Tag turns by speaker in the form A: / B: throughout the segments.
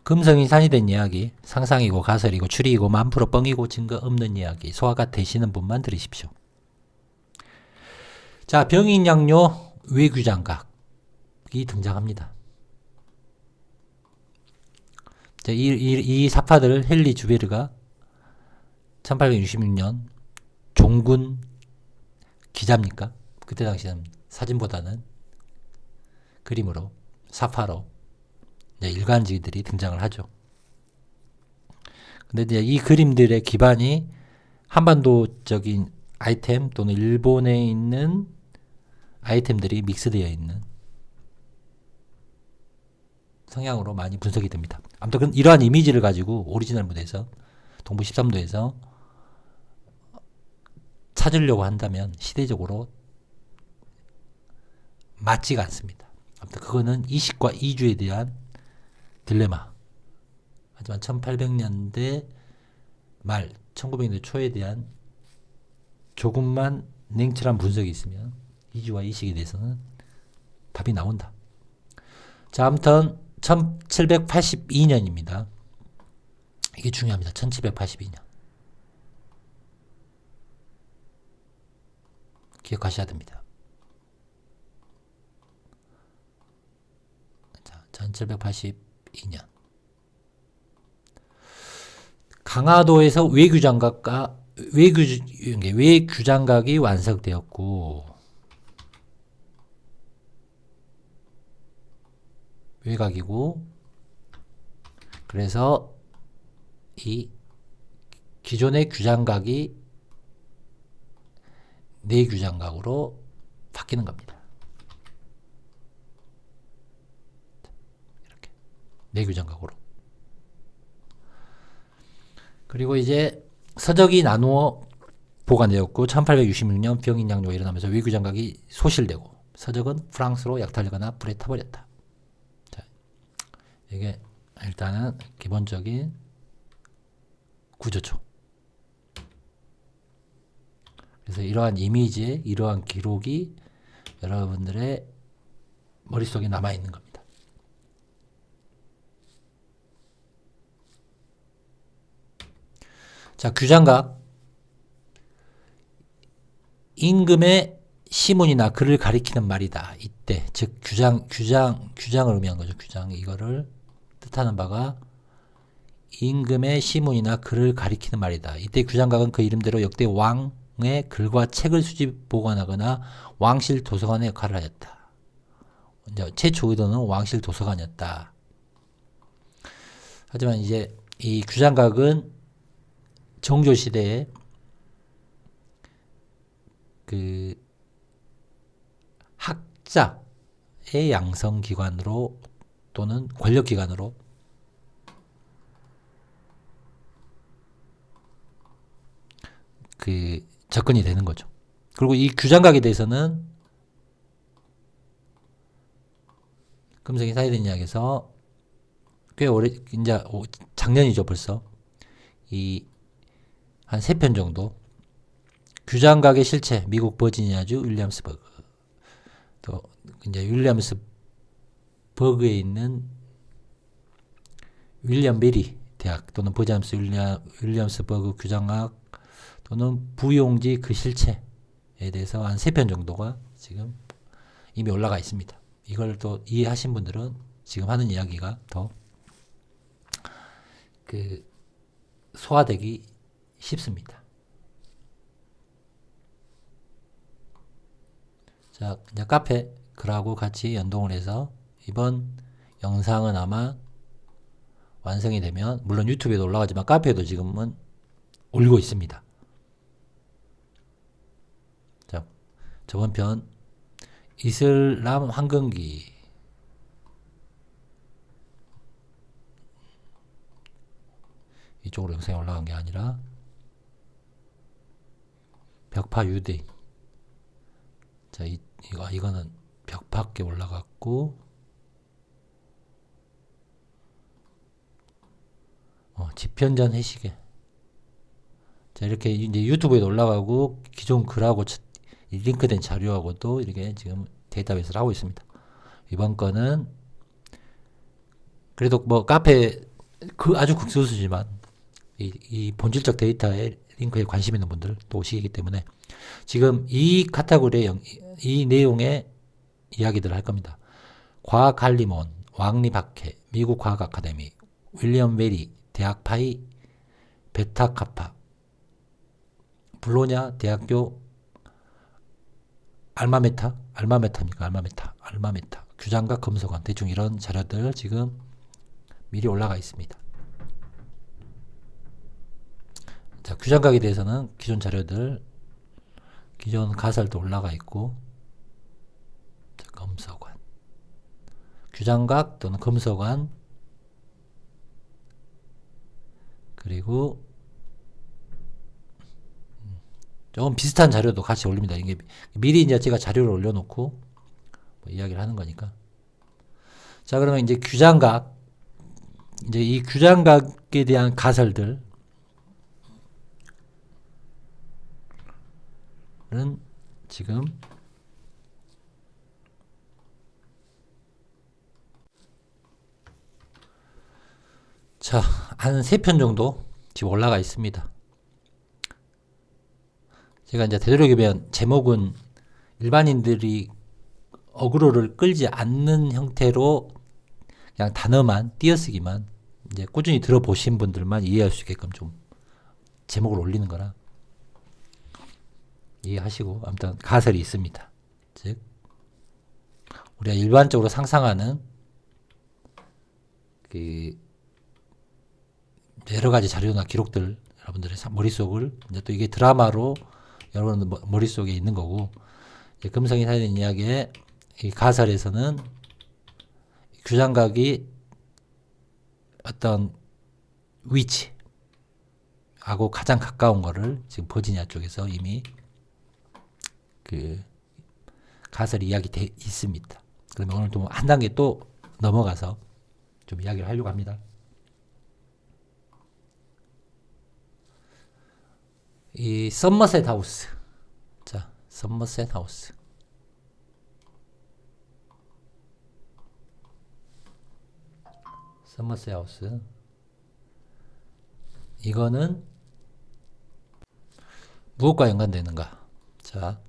A: 금성이 산이된 이야기, 상상이고 가설이고 추리이고 만프로 뻥이고 증거 없는 이야기, 소화가 되시는 분만 들으십시오. 자, 병인양요 외규장각이 등장합니다. 자, 이 사파들을 헨리 주베르가 1866년 종군 기자입니까? 그때 당시에는 사진보다는 그림으로, 사파로 일간지들이 등장을 하죠. 근데 이제 이 그림들의 기반이 한반도적인 아이템 또는 일본에 있는 아이템들이 믹스되어 있는 성향으로 많이 분석이 됩니다. 아무튼 이러한 이미지를 가지고 오리지널 무대에서 동부 13도에서 찾으려고 한다면 시대적으로 맞지가 않습니다. 아무튼 그거는 이식과 이주에 대한 딜레마. 하지만 1800년대 말 1900년대 초에 대한 조금만 냉철한 분석이 있으면 이주와 이식에 대해서는 답이 나온다. 자, 아무튼 1782년입니다. 이게 중요합니다. 1782년. 기억하셔야 됩니다. 자, 1782년. 강화도에서 외규장각이 완성되었고, 외곽이고, 그래서 이 기존의 규장각이 내규장각으로 바뀌는 겁니다. 이렇게 내규장각으로. 그리고 이제 서적이 나누어 보관되었고 1866년 병인양요가 일어나면서 외규장각이 소실되고 서적은 프랑스로 약탈되거나 불에 타버렸다. 자, 이게 일단은 기본적인 구조죠. 그래서 이러한 이미지에 이러한 기록이 여러분들의 머릿속에 남아있는 겁니다. 자, 규장각. 임금의 시문이나 글을 가리키는 말이다. 이때 즉 규장을 의미한 거죠. 규장. 이거를 뜻하는 바가 임금의 시문이나 글을 가리키는 말이다. 이때 규장각은 그 이름대로 역대 왕의 글과 책을 수집 보관하거나 왕실 도서관의 역할을 하였다. 이제 최초 의도는 왕실 도서관이었다. 하지만 이제 이 규장각은 정조 시대에 그 학자의 양성 기관으로 또는 권력 기관으로 그 접근이 되는 거죠. 그리고 이 규장각에 대해서는 금성이 사이된 이야기에서 꽤 오래, 이제 작년이죠 벌써. 이 한 3편 정도. 규장각의 실체, 미국 버지니아주 윌리엄스버그. 또 이제 윌리엄스버그에 있는 윌리엄 베리 대학 또는 윌리엄스버그 규장각 또는 부용지 그 실체에 대해서 한 3편 정도가 지금 이미 올라가 있습니다. 이걸 또 이해하신 분들은 지금 하는 이야기가 더 그 소화되기 쉽습니다. 자, 이제 카페 글하고 같이 연동을 해서 이번 영상은 아마 완성이 되면 물론 유튜브에도 올라가지만 카페에도 지금은 올리고 있습니다. 자, 저번 편 이슬람 황금기 이쪽으로 영상이 올라간 게 아니라 벽파 유대. 자, 이거는 벽밖에 올라갔고, 집현전 해시계. 자, 이렇게 이제 유튜브에 올라가고, 기존 글하고 링크된 자료하고도 이렇게 지금 데이터베이스를 하고 있습니다. 이번 거는, 그래도 뭐 카페 그 아주 극소수지만 이 본질적 데이터에 링크에 관심 있는 분들 또 오시기 때문에 지금 이 카테고리의 이 내용의 이야기들을 할 겁니다. 과학 할리몬, 왕리 박해, 미국 과학 아카데미, 윌리엄 웨리, 대학 파이, 베타 카파, 블로냐 대학교 알마메타, 규장각 검소관, 대충 이런 자료들 지금 미리 올라가 있습니다. 자, 규장각에 대해서는 기존 자료들, 기존 가설도 올라가 있고, 자, 검소관, 규장각 또는 검소관, 그리고 조금 비슷한 자료도 같이 올립니다. 이게 미리 이제 제가 자료를 올려놓고 뭐 이야기를 하는 거니까. 자, 그러면 이제 규장각, 이제 이 규장각에 대한 가설들은 지금 자, 한 3편 정도 지금 올라가 있습니다. 제가 이제 되도록이면 제목은 일반인들이 어그로를 끌지 않는 형태로 그냥 단어만 띄어쓰기만 이제 꾸준히 들어보신 분들만 이해할 수 있게끔 좀 제목을 올리는 거라 이해하시고, 아무튼 가설이 있습니다. 즉 우리가 일반적으로 상상하는 그 여러 가지 자료나 기록들 여러분들의 머릿속을 이제 또 이게 드라마로 여러분들 머릿속에 있는 거고, 금성이 살인 이야기의 이 가설에서는 규장각이 어떤 위치하고 가장 가까운 거를 지금 버지니아 쪽에서 이미 그 가설 이야기 돼 있습니다. 그러면 오늘 또 한 단계 또 넘어가서 좀 이야기를 하려고 합니다. 이 서머셋 하우스. 자, 서머셋 하우스. 서머셋 하우스. 이거는 무엇과 연관되는가? 자,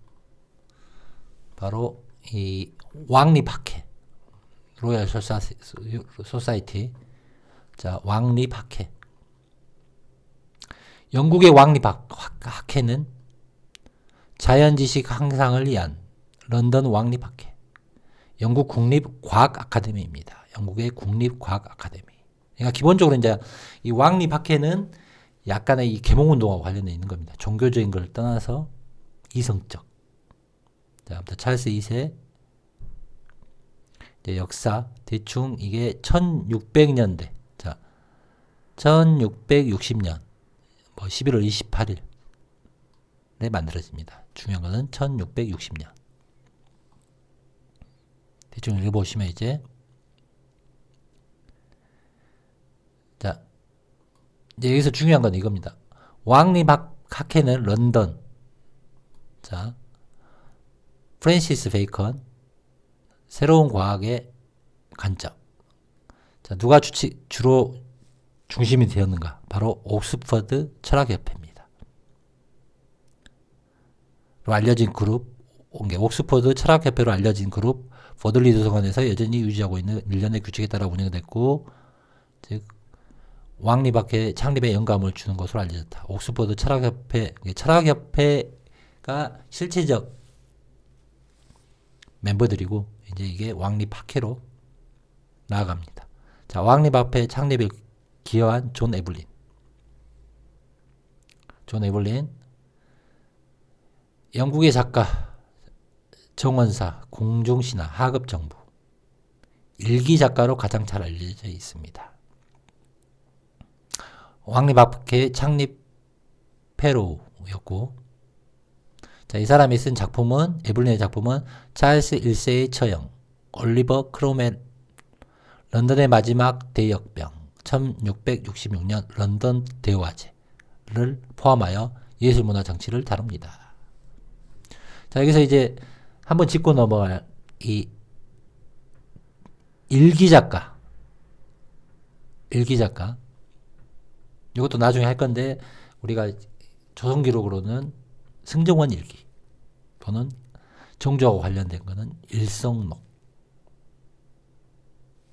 A: 바로 이 왕리 박해. 로얄 소사이티. 자, 왕리 박해. 영국의 왕리 박해는 자연지식 향상을 위한 런던 왕리 박해. 영국 국립과학 아카데미입니다. 영국의 국립과학 아카데미. 그러니까 기본적으로 이제 이 왕리 박해는 약간의 이 계몽운동하고 관련되어 있는 겁니다. 종교적인 걸 떠나서 이성적. 자, 아무튼 찰스 2세 이제 역사 대충 이게 1600년대. 자, 1660년 뭐 11월 28일에 만들어집니다. 중요한 거는 1660년. 대충 읽어보시면 이제 자, 이제 여기서 중요한 건 이겁니다. 왕리 박해는 런던. 자, 프랜시스 베이컨 새로운 과학의 관점. 자, 누가 주로 중심이 되었는가? 바로 옥스퍼드 철학협회입니다. 로 알려진 그룹, 옥스퍼드 철학협회로 알려진 그룹 버들리 도서관에서 여전히 유지하고 있는 일련의 규칙에 따라 운영됐고, 즉 왕리 박해 창립에 영감을 주는 것으로 알려졌다. 옥스퍼드 철학협회, 철학협회가 실체적 멤버들이고 이제 이게 왕리 박해로 나아갑니다. 자, 왕리 박해 창립에 기여한 존 에블린. 영국의 작가, 정원사, 공중신화, 하급정부, 일기 작가로 가장 잘 알려져 있습니다. 왕리 박해 창립 페로우였고, 자, 이 사람이 쓴 작품은, 에블린의 작품은 찰스 1세의 처형, 올리버 크로멜, 런던의 마지막 대역병, 1666년 런던 대화제를 포함하여 예술문화 정치를 다룹니다. 자, 여기서 이제 한번 짚고 넘어갈 이 일기 작가, 일기 작가. 이것도 나중에 할 건데 우리가 조선 기록으로는 승정원 일기 또는 정조하고 관련된 거는 일성록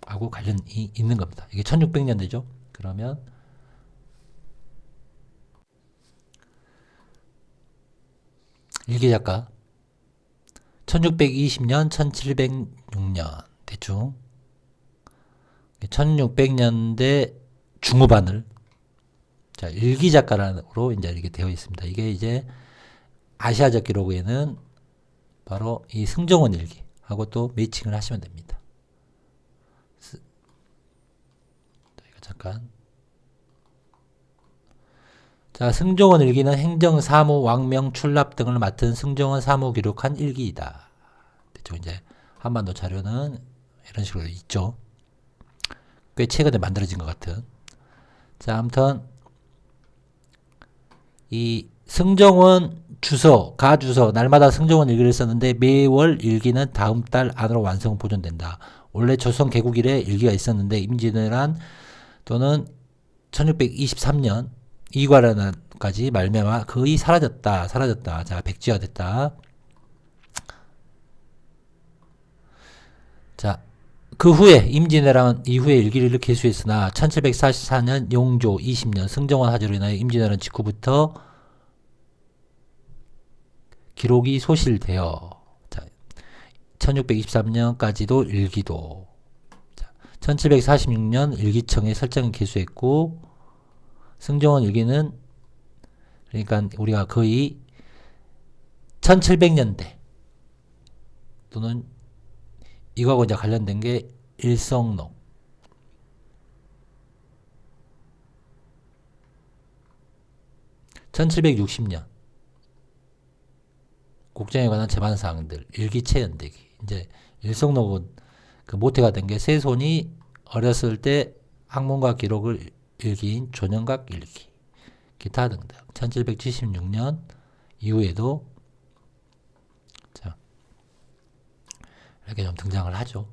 A: 하고 관련이 있는 겁니다. 이게 1600년대죠. 그러면 일기 작가 1620년 1706년 대충 1600년대 중후반을 자, 일기 작가로 이제 이렇게 되어 있습니다. 이게 이제 아시아적 기록에는 바로 이 승정원 일기하고 또 매칭을 하시면 됩니다. 이거 잠깐. 자, 승정원 일기는 행정, 사무, 왕명, 출납 등을 맡은 승정원 사무 기록한 일기이다. 대충 이제 한반도 자료는 이런 식으로 있죠. 꽤 최근에 만들어진 것 같은. 자, 아무튼 이 승정원 주소, 가주소, 날마다 승정원 일기를 썼는데 매월 일기는 다음 달 안으로 완성 보존된다. 원래 조선 개국 이래 일기가 있었는데 임진왜란 또는 1623년 이괄환란까지 말미암아 거의 사라졌다. 자, 백지화 됐다. 자, 그 후에 임진왜란 이후에 일기를 개수했으나 1744년 용조 20년 승정원 화재로 인하여 임진왜란 직후부터 기록이 소실되어 자, 1623년까지도 일기도 자, 1746년 일기청에 설정을 개수했고 승정원 일기는 그러니까 우리가 거의 1700년대 또는 이거하고 이제 관련된 게 일성록 1760년 국정에 관한 제반 사항들 일기체 연대기 이제 일성록은 그 모태가 된 게 세손이 어렸을 때 학문과 기록을 일기인 조년각 일기 기타 등등 1776년 이후에도 자 이렇게 좀 등장을 하죠.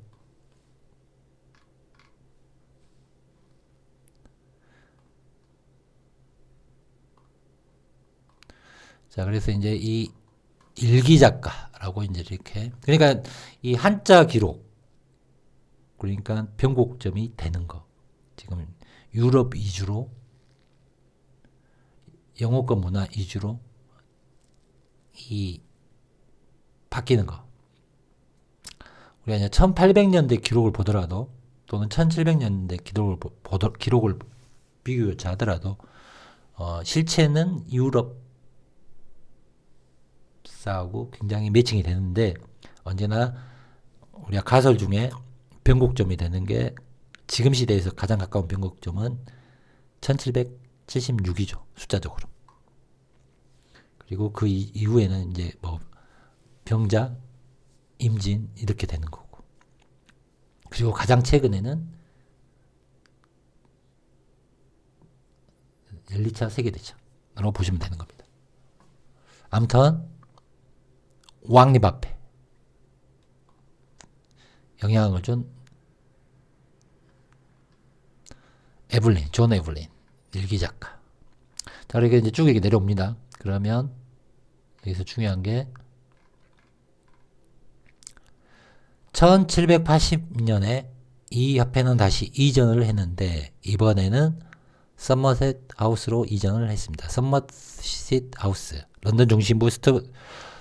A: 자 그래서 이제 이 일기 작가라고 이제 이렇게 그러니까 이 한자 기록 그러니까 변곡점이 되는 거 지금 유럽 위주로 영어권 문화 위주로 이 바뀌는 거 우리가 이제 1800년대 기록을 보더라도 또는 1700년대 기록을 비교하더라도 실체는 유럽 사하고 굉장히 매칭이 되는데 언제나 우리가 가설 중에 변곡점이 되는 게 지금 시대에서 가장 가까운 변곡점은 1776이죠. 숫자적으로. 그리고 그 이후에는 이제 뭐 병자, 임진 이렇게 되는 거고. 그리고 가장 최근에는 1, 2차 세계대전으로 보시면 되는 겁니다. 아무튼 왕립 앞에 영향을 준 존 에블린 일기 작가. 자, 이렇게 이제 쭉 이렇게 내려옵니다. 그러면 여기서 중요한 게 1780년에 이 협회는 다시 이전을 했는데 이번에는 서머셋 하우스로 이전을 했습니다. 서머셋 하우스 런던 중심부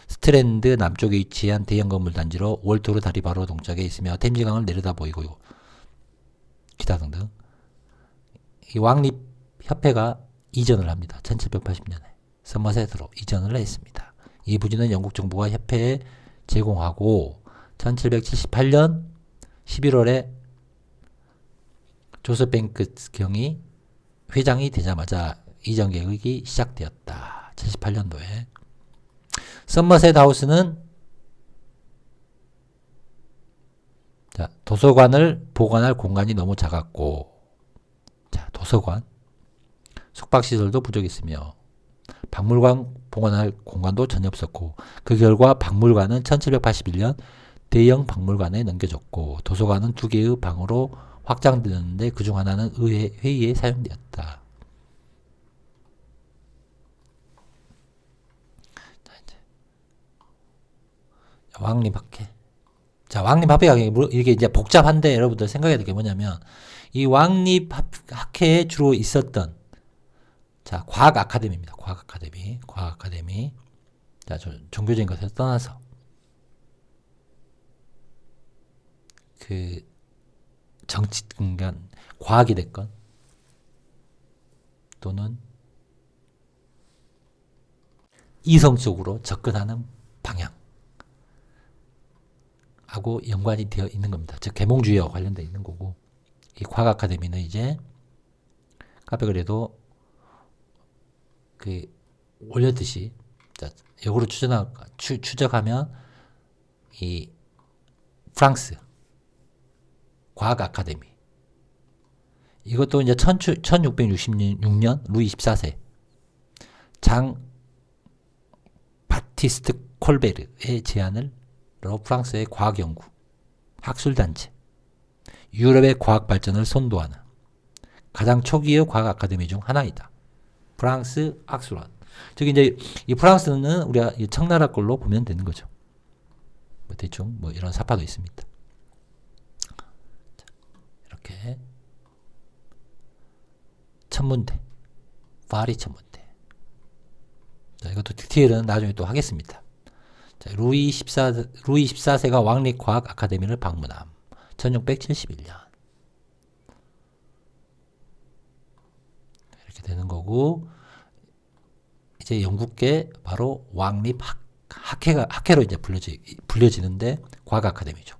A: 스트랜드 남쪽에 위치한 대형 건물 단지로 월토르 다리 바로 동쪽에 있으며 템즈강을 내려다 보이고 기타 등등. 이 왕립 협회가 이전을 합니다. 1780년에 서머셋으로 이전을 했습니다. 이 부지는 영국 정부가 협회에 제공하고 1778년 11월에 조셉 뱅크 경이 회장이 되자마자 이전 계획이 시작되었다. 78년도에 서머셋 하우스는 자, 도서관을 보관할 공간이 너무 작았고 자, 도서관 숙박시설도 부족했으며 박물관 보관할 공간도 전혀 없었고 그 결과 박물관은 1781년 대형 박물관에 넘겨졌고 도서관은 2개의 방으로 확장되었는데 그중 하나는 의회 회의에 사용되었다. 자, 이제 왕립학회. 자, 왕립학회가 이게 이제 복잡한데 여러분들 생각해야 될 게 뭐냐면 이 왕립학회에 주로 있었던 자, 과학 아카데미입니다. 과학 아카데미. 자, 종교적인 것을 떠나서 그 정치, 그러니까 과학이 됐건 또는 이성적으로 접근하는 방향하고 연관이 되어 있는 겁니다. 즉 계몽주의와 관련되어 있는 거고 이 과학 아카데미는 이제 카페그래도 그 올렸듯이 자, 역으로 추적하면 이 프랑스 과학 아카데미 이것도 이제 1666년 루이 14세 장 바티스트 콜베르의 제안으로 프랑스의 과학연구 학술단체 유럽의 과학 발전을 선도하는 가장 초기의 과학 아카데미 중 하나이다. 프랑스 악수란. 즉 이제 이 프랑스는 우리가 청나라 걸로 보면 되는 거죠. 뭐 대충 뭐 이런 사파도 있습니다. 자, 이렇게 천문대, 파리 천문대. 자, 이것도 디테일은 나중에 또 하겠습니다. 자, 루이 14세가 왕립 과학 아카데미를 방문함. 1671년. 이렇게 되는 거고 이제 영국계 바로 왕립 학회로 이제 불려지는데 과학 아카데미죠.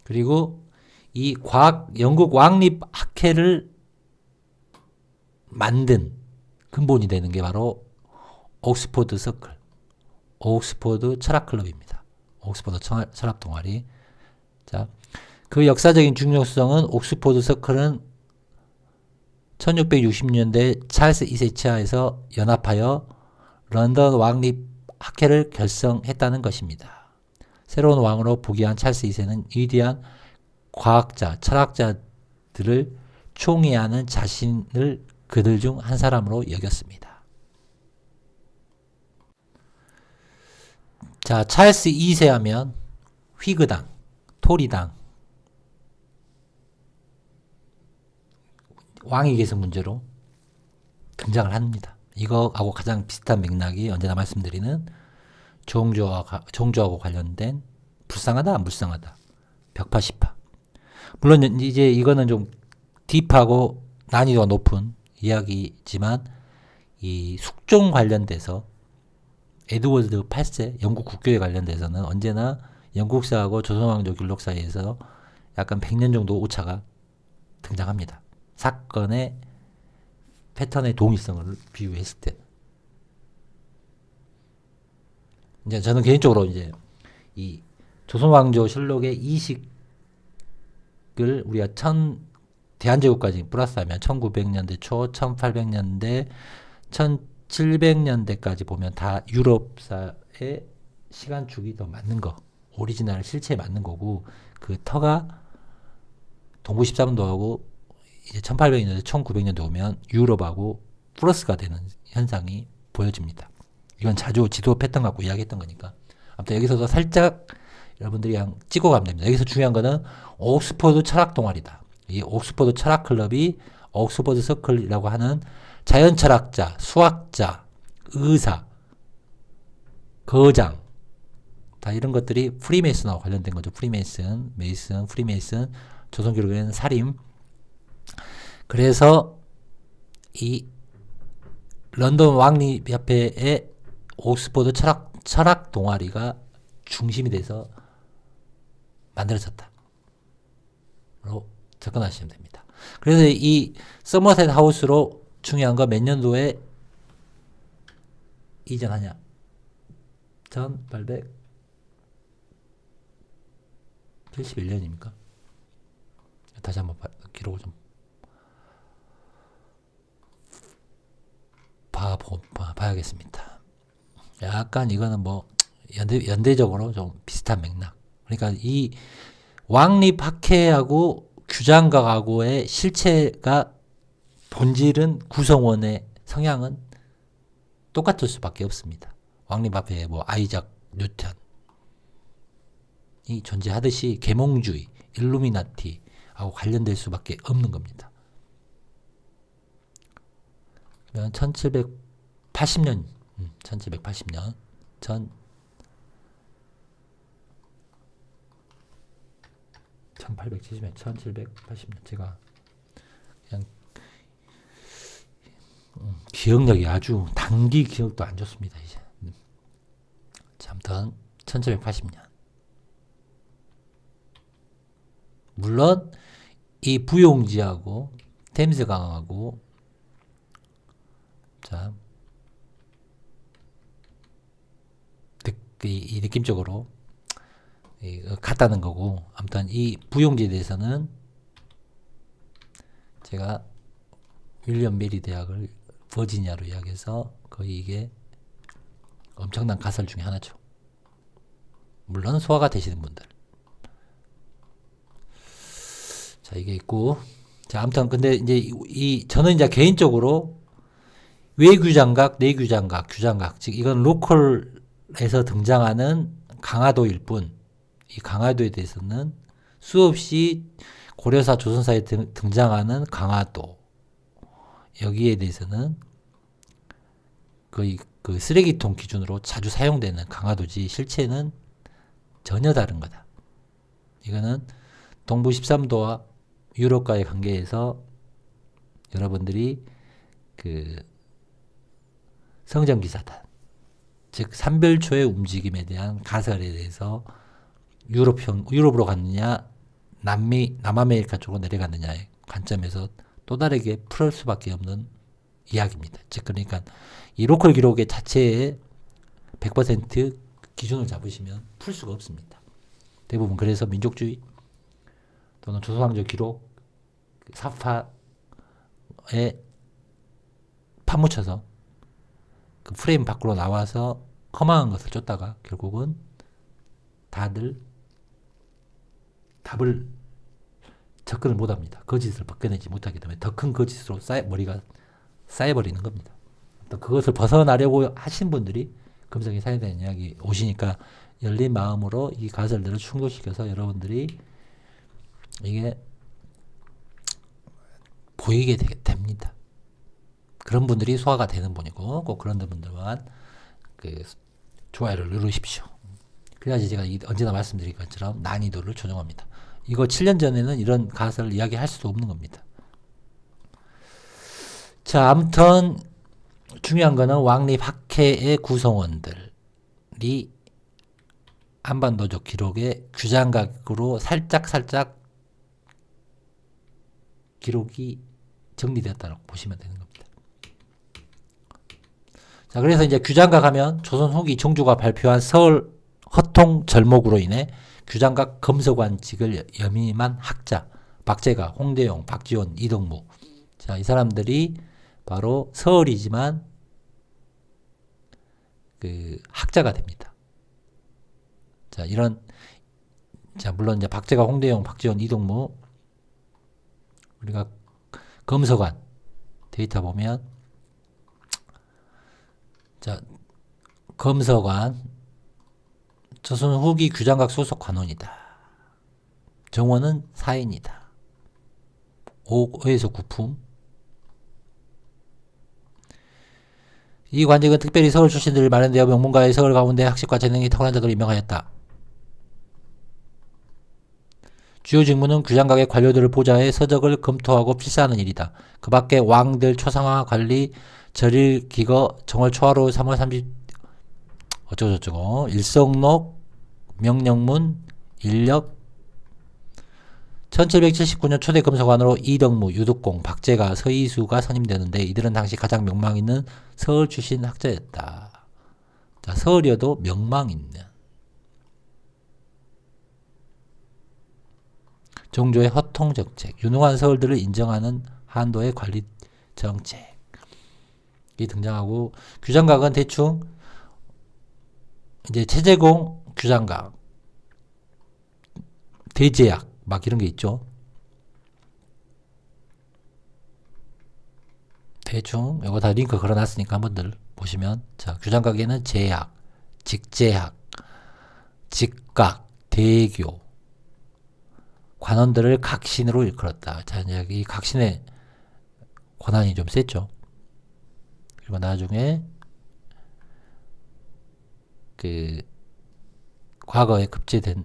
A: 그리고 이 영국 왕립 학회를 만든 근본이 되는 게 바로 옥스포드 서클, 옥스포드 철학 클럽입니다. 옥스포드 철학 동아리. 자, 그 역사적인 중요성은 옥스포드 서클은 1660년대 찰스 2세 치하에서 연합하여 런던 왕립 학회를 결성했다는 것입니다. 새로운 왕으로 부귀한 찰스 2세는 위대한 과학자, 철학자들을 총애하는 자신을 그들 중 한 사람으로 여겼습니다. 자, 찰스 2세 하면 휘그당, 토리당, 왕위 계승 문제로 등장을 합니다. 이거하고 가장 비슷한 맥락이 언제나 말씀드리는 종교하고 관련된 불쌍하다 안 불쌍하다 벽파 시파. 물론 이제 이거는 좀 딥하고 난이도가 높은 이야기지만 이 숙종 관련돼서 에드워드 8세 영국 국교에 관련돼서는 언제나 영국사하고 조선왕조 길록 사이에서 약간 100년 정도 오차가 등장합니다. 사건의 패턴의 동일성을 비유했을 때. 이제 저는 개인적으로 이제 이 조선왕조 실록의 이식을 우리가 대한제국까지 플러스하면 1900년대 초, 1800년대, 1700년대까지 보면 다 유럽사의 시간축이 더 맞는 거, 오리지널 실체에 맞는 거고 그 터가 동부 13도하고 이제 1800년대, 1900년대 오면 유럽하고 플러스가 되는 현상이 보여집니다. 이건 자주 지도 패턴 갖고 이야기했던 거니까. 아무튼 여기서도 살짝 여러분들이 그냥 찍어가면 됩니다. 여기서 중요한 거는 옥스퍼드 철학 동아리다. 이 옥스퍼드 철학 클럽이 옥스퍼드 서클이라고 하는 자연 철학자, 수학자, 의사, 거장 다 이런 것들이 프리메이슨하고 관련된 거죠. 프리메이슨, 조선 기록에는 살인. 그래서 이 런던 왕립협회의 옥스퍼드 철학 동아리가 중심이 돼서 만들어졌다. 로 접근하시면 됩니다. 그래서 이 서머셋 하우스로 중요한 거 몇 년도에 이전하냐? 1871년입니까? 다시 한번 기록을 좀 봐야겠습니다. 약간 이거는 뭐 연대적으로 좀 비슷한 맥락. 그러니까 이 왕립학회하고 규장각하고의 실체가 본질은 구성원의 성향은 똑같을 수밖에 없습니다. 왕립학회에 뭐 아이작 뉴턴이 존재하듯이 계몽주의, 일루미나티하고 관련될 수밖에 없는 겁니다. 그러면 1780년 전 1870년 1780년 제가 그냥 기억력이 아주 단기 기억도 안 좋습니다. 이제 아무튼 1780년 물론 이 부용지하고 템스강하고 자 이 느낌적으로 같다는 거고 아무튼 이 부용지에 대해서는 제가 윌리엄 메리 대학을 버지니아로 이야기해서 거의 이게 엄청난 가설 중에 하나죠. 물론 소화가 되시는 분들. 자 이게 있고 자 아무튼 근데 이제 저는 이제 개인적으로 외규장각, 내규장각, 규장각 즉 이건 로컬에서 등장하는 강화도일 뿐 이 강화도에 대해서는 수없이 고려사 조선사에 등장하는 강화도 여기에 대해서는 거의 그 쓰레기통 기준으로 자주 사용되는 강화도지 실체는 전혀 다른 거다. 이거는 동부 13도와 유럽과의 관계에서 여러분들이 그 성전기사단 즉 삼별초의 움직임에 대한 가설에 대해서 유럽으로 갔느냐 남아메리카 쪽으로 내려갔느냐의 관점에서 또 다르게 풀 수밖에 없는 이야기입니다. 즉 그러니까 이 로컬 기록의 자체에 100% 기준을 잡으시면 풀 수가 없습니다. 대부분 그래서 민족주의 또는 조선왕조 기록 사파에 파묻혀서 그 프레임 밖으로 나와서 허망한 것을 쫓다가 결국은 다들 답을 접근을 못합니다. 거짓을 벗겨내지 못하기 때문에 더 큰 거짓으로 머리가 쌓여버리는 겁니다. 또 그것을 벗어나려고 하신 분들이 금성이 사회되는 이야기 오시니까 열린 마음으로 이 가설들을 충족시켜서 여러분들이 이게 보이게 됩니다. 그런 분들이 소화가 되는 분이고 꼭 그런 분들만 그 좋아요를 누르십시오. 그래야지 제가 언제나 말씀드린 것처럼 난이도를 조정합니다. 이거 7년 전에는 이런 가설을 이야기할 수도 없는 겁니다. 자, 아무튼 중요한 거는 왕립학회의 구성원들이 한반도적 기록의 규장각으로 살짝 기록이 정리되었다고 보시면 되는 겁니다. 자, 그래서 이제 규장각 하면 조선 후기 정조가 발표한 서울 허통 절목으로 인해 규장각 검서관직을 염임한 학자 박재가, 홍대용, 박지원, 이덕무 자, 이 사람들이 바로 서울이지만 그 학자가 됩니다. 자, 물론 이제 박재가, 홍대용, 박지원, 이덕무 우리가 검서관 데이터 보면 자, 검서관 조선 후기 규장각 소속 관원이다. 정원은 사인이다. 5에서 9품. 이 관직은 특별히 서울 출신들이 마련되어 명문가의 서울 가운데 학식과 재능이 탁월한 자들을 임명하였다. 주요 직무는 규장각의 관료들을 보좌해 서적을 검토하고 필사하는 일이다. 그 밖에 왕들 초상화 관리, 절일 기거, 정월 초하루 3월 30 어쩌고저쩌고 일성록, 명령문, 인력 1779년 초대 검서관으로 이덕무, 유득공, 박재가, 서이수가 선임되는데 이들은 당시 가장 명망 있는 서울 출신 학자였다. 자, 서울이어도 명망 있는 정조의 허통 정책, 유능한 서울들을 인정하는 한도의 관리 정책이 등장하고 규장각은 대충 이제 체제공, 규장각, 대제약 막 이런 게 있죠. 대충 이거 다 링크 걸어놨으니까 한번들 보시면, 자, 규장각에는 제약, 직제약, 직각, 대교, 관원들을 각신으로 일컬었다. 자, 이제 이 각신의 권한이 좀 셌죠. 그리고 나중에 그 과거에 급제된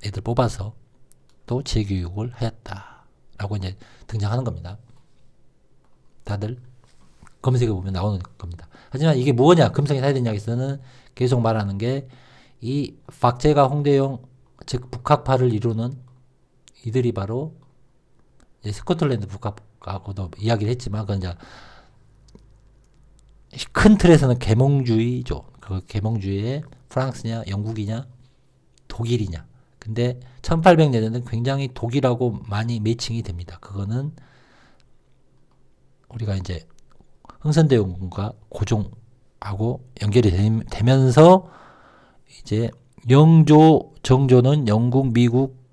A: 애들 뽑아서 또 재교육을 하였다라고 이제 등장하는 겁니다. 다들 검색해 보면 나오는 겁니다. 하지만 이게 뭐냐, 금성의 사회된 이야기에서는 계속 말하는 게 이 박제가 홍대용, 즉 북학파를 이루는 이들이 바로 이제 스코틀랜드 북학하고도 이야기를 했지만, 그건 이제 큰 틀에서는 계몽주의죠. 그 계몽주의에 프랑스냐, 영국이냐, 독일이냐. 근데 1800년에는 굉장히 독일하고 많이 매칭이 됩니다. 그거는 우리가 이제 흥선대원군과 고종하고 연결이 되면서 이제 영조, 정조는 영국, 미국,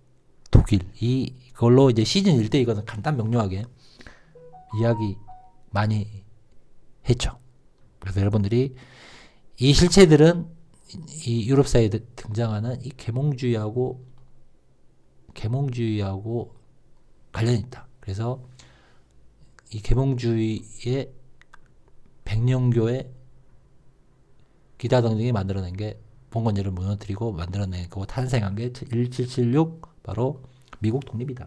A: 독일, 이걸로 이제 시즌 1때 이거는 간단 명료하게 이야기 많이 했죠. 그래서 여러분들이 이 실체들은 이 유럽 사회에 등장하는 이 계몽주의하고 관련이 있다. 그래서 이 계몽주의의 백령교의 기타 등등이 만들어낸 게 봉건제를 무너뜨리고 만들어낸 거고 탄생한 게 1776 바로 미국 독립이다.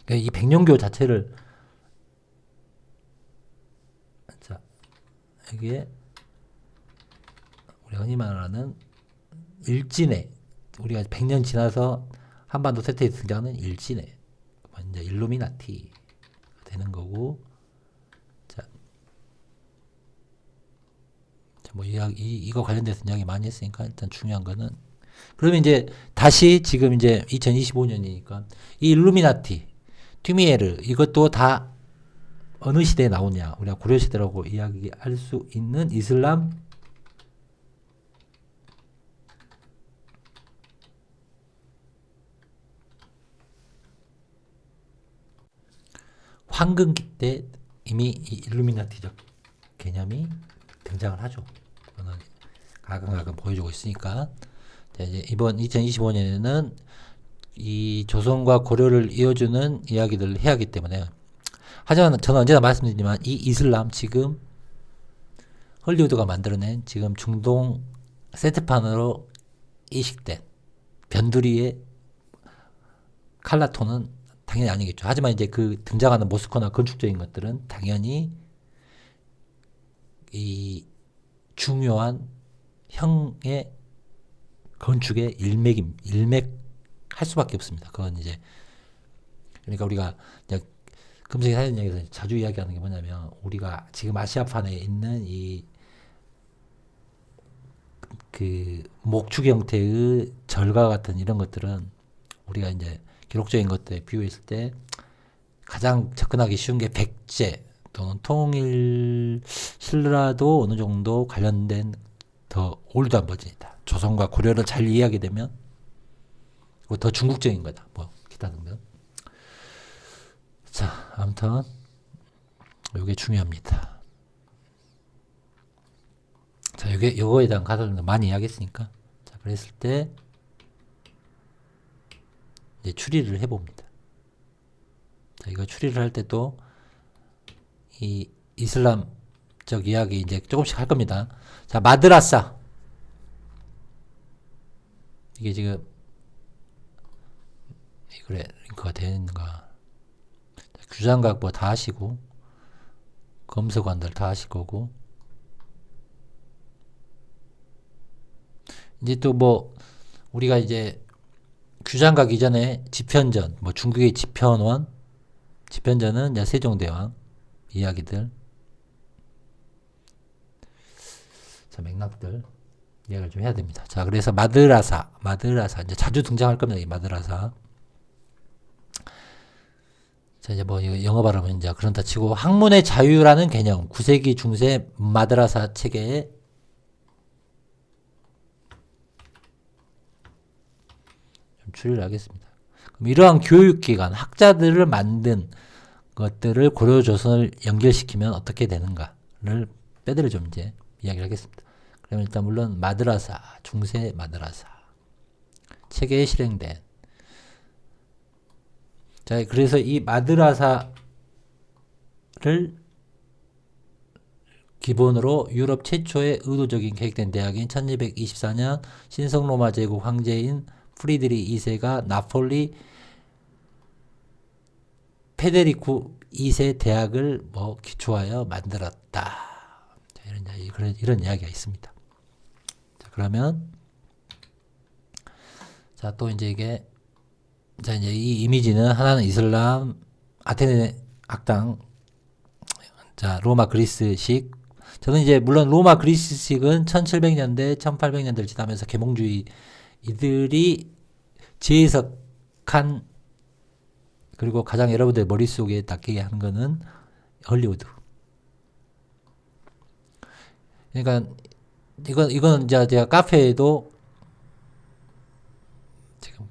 A: 그러니까 이 백령교 자체를, 자, 이게 우리가 흔히 말하는 일진회, 우리가 100년 지나서 한반도 세태에 등장하는 일진회, 이제 일루미나티가 되는 거고. 자, 뭐 이거 관련돼서 이야기 많이 했으니까 일단 중요한 거는, 그러면 이제 다시 지금 이제 2025년이니까 이 일루미나티, 튜미에르, 이것도 다 어느 시대에 나오냐, 우리가 고려 시대라고 이야기할 수 있는 이슬람 황금기 때 이미 이 일루미나티적 개념이 등장을 하죠. 그거는 가끔가끔 보여주고 있으니까. 자, 이제 이번 2025년에는 이 조선과 고려를 이어주는 이야기들을 해야 하기 때문에, 하지만 저는 언제나 말씀드리지만 이 이슬람, 지금 헐리우드가 만들어낸 지금 중동 세트판으로 이식된 변두리의 칼라톤은 당연히 아니겠죠. 하지만 이제 그 등장하는 모스크나 건축적인 것들은 당연히 이 중요한 형의 건축의 일맥할 수밖에 없습니다. 그건 이제, 그러니까 우리가 이제 금성의 사회된 이야기에서 자주 이야기하는 게 뭐냐면, 우리가 지금 아시아판에 있는 이 그 목축 형태의 절과 같은 이런 것들은 우리가 이제 기록적인 것들에 비유했을 때 가장 접근하기 쉬운 게 백제 또는 통일 신라도 어느 정도 관련된 더 올드한 버전이다. 조선과 고려를 잘 이해하게 되면 더 중국적인 거다. 뭐 기타 등등. 자, 아무튼 이게 중요합니다. 자, 요거에 대한 가설도 많이 이야기했으니까, 자, 그랬을 때 이제 추리를 해봅니다. 자, 이거 추리를 할 때 또 이 이슬람적 이야기 이제 조금씩 할 겁니다. 자, 마드라사. 이게 지금 그래 링크가 되는가? 규장각 뭐 다 하시고, 검색관들 다 하실 거고, 이제 또 뭐 우리가 이제 규장각 이전에 집현전, 뭐 중국의 집현원, 집현전은 이제 세종대왕 이야기들, 자, 맥락들 이야기를 좀 해야 됩니다. 자, 그래서 마드라사 이제 자주 등장할 겁니다. 이 마드라사. 자, 이제 뭐 이거 영어 발음은 이제 그런다 치고 학문의 자유라는 개념 9세기 중세 마드라사 체계에 좀 추리를 하겠습니다. 그럼 이러한 교육기관 학자들을 만든 것들을 고려조선을 연결시키면 어떻게 되는가를 빼드려 좀 이제 이야기를 하겠습니다. 그러면 일단 물론 마드라사 중세 마드라사 체계에 실행된 자 그래서 이 마드라사를 기본으로 유럽 최초의 의도적인 계획된 대학인 1224년 신성로마 제국 황제인 프리드리 2세가 나폴리 페데리쿠 2세 대학을 뭐 기초하여 만들었다. 자, 이런 이야기가 있습니다. 자, 그러면 자, 또 이제 이게 자, 이제 이 이미지는 하나는 이슬람 아테네 악당 자, 로마 그리스식 저는 이제 물론 로마 그리스식은 1700년대, 1800년대를 지나면서 계몽주의 이들이 재해석한 그리고 가장 여러분들 머릿속에 닦이게 한 거는 헐리우드. 그러니까 이건 이제 제가 카페에도 지금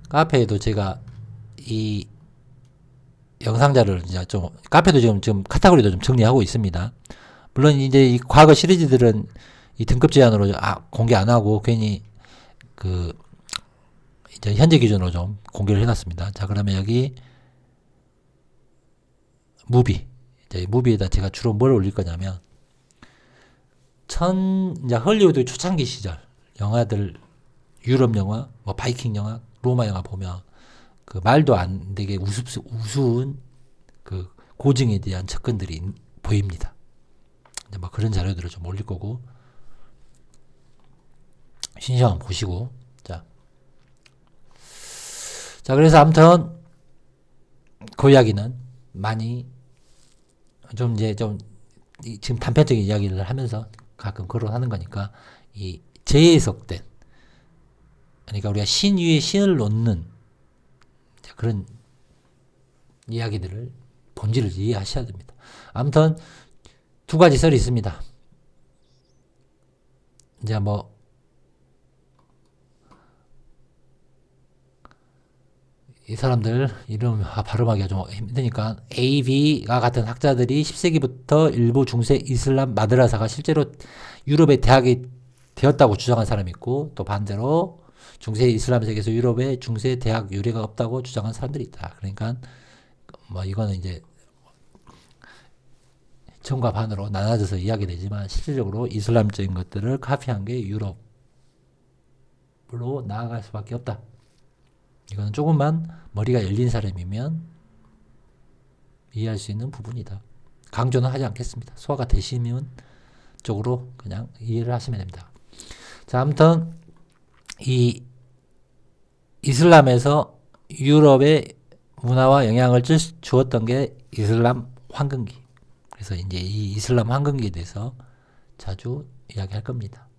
A: 카페에도 제가 이 영상자를 이제 좀 카페도 지금 카테고리도 좀 정리하고 있습니다. 물론 이제 이 과거 시리즈들은 이 등급 제한으로 공개 안 하고 괜히 그 이제 현재 기준으로 좀 공개를 해놨습니다. 자 그러면 여기 무비 이제 무비에다 제가 주로 뭘 올릴 거냐면 이제 헐리우드 초창기 시절 영화들 유럽 영화 뭐 바이킹 영화 로마 영화 보면 그 말도 안 되게 우스운 그 고증에 대한 접근들이 보입니다. 이제 뭐 그런 자료들을 좀 올릴 거고 신청한 보시고 자 그래서 아무튼 그 이야기는 많이 좀 이제 좀 지금 단편적인 이야기를 하면서 가끔 거론하는 거니까 이 재해석된 그러니까 우리가 신 위에 신을 놓는 그런 이야기들을 본질을 이해하셔야 됩니다. 아무튼 두 가지 썰이 있습니다. 이제 뭐 이 사람들 이름 발음하기가 좀 힘드니까 AV가 같은 학자들이 10세기부터 일부 중세 이슬람 마드라사가 실제로 유럽의 대학이 되었다고 주장한 사람이 있고 또 반대로 중세 이슬람 세계에서 유럽의 중세 대학 유래가 없다고 주장한 사람들이 있다. 그러니까 뭐 이거는 이제 정과 반으로 나눠져서 이야기되지만 실질적으로 이슬람적인 것들을 카피한 게 유럽으로 나아갈 수밖에 없다. 이거는 조금만 머리가 열린 사람이면 이해할 수 있는 부분이다. 강조는 하지 않겠습니다. 소화가 되시면 쪽으로 그냥 이해를 하시면 됩니다. 자, 아무튼 이 이슬람에서 유럽의 문화와 영향을 주었던 게 이슬람 황금기. 그래서 이제 이 이슬람 황금기에 대해서 자주 이야기할 겁니다.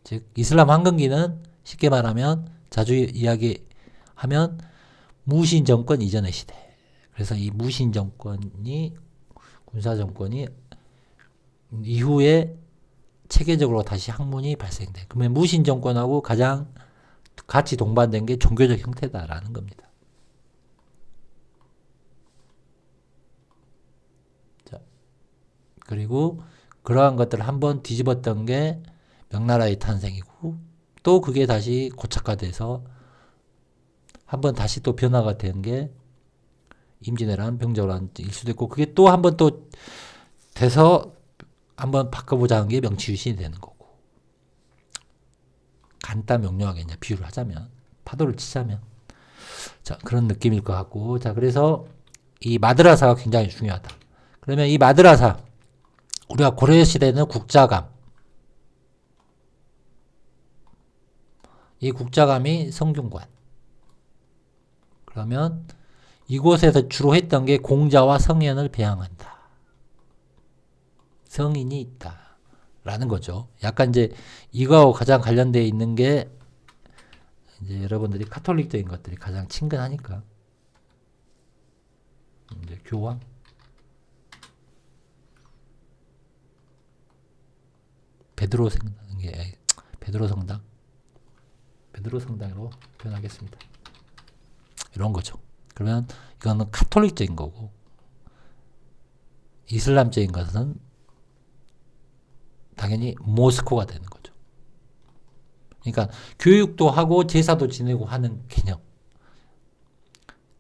A: 즉 이슬람 황금기는 쉽게 말하면 자주 이야기하면 무신 정권 이전의 시대. 그래서 이 무신 정권이 군사 정권이 이후에 체계적으로 다시 학문이 발생돼. 그러면 무신 정권하고 가장 같이 동반된 게 종교적 형태다라는 겁니다. 자, 그리고 그러한 것들을 한번 뒤집었던 게 명나라의 탄생이고 또 그게 다시 고착화돼서 한번 다시 또 변화가 된 게 임진왜란, 병자호란 일수도 있고 그게 또 한번 또 돼서 한번 바꿔보자 한 게 명치유신이 되는 거고 간단 명료하게 이제 비유를 하자면 파도를 치자면 자 그런 느낌일 것 같고 자 그래서 이 마드라사가 굉장히 중요하다. 그러면 이 마드라사 우리가 고려시대는 국자감 이 국자감이 성균관 그러면 이곳에서 주로 했던 게 공자와 성현을 배양한다. 성인이 있다. 라는 거죠. 약간 이제 이거하고 가장 관련되어 있는 게 이제 여러분들이 카톨릭적인 것들이 가장 친근하니까 이제 교황. 베드로 성당. 베드로 성당으로 표현하겠습니다. 이런 거죠. 그러면 이거는 카톨릭적인 거고, 이슬람적인 것은 당연히 모스코가 되는 거죠. 그러니까 교육도 하고 제사도 지내고 하는 개념.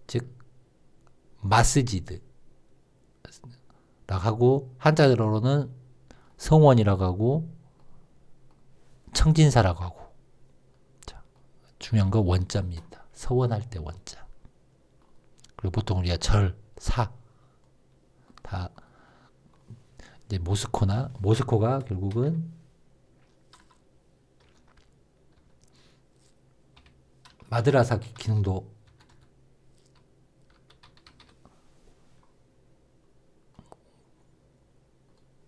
A: 즉 마스지드라고 하고, 한자로는 성원이라고 하고 청진사라고 하고. 자, 중요한 거 원자입니다. 서원할 때 원자. 그리고 보통 우리가 절, 사 다 이제 모스코가 결국은 마드라사 기능도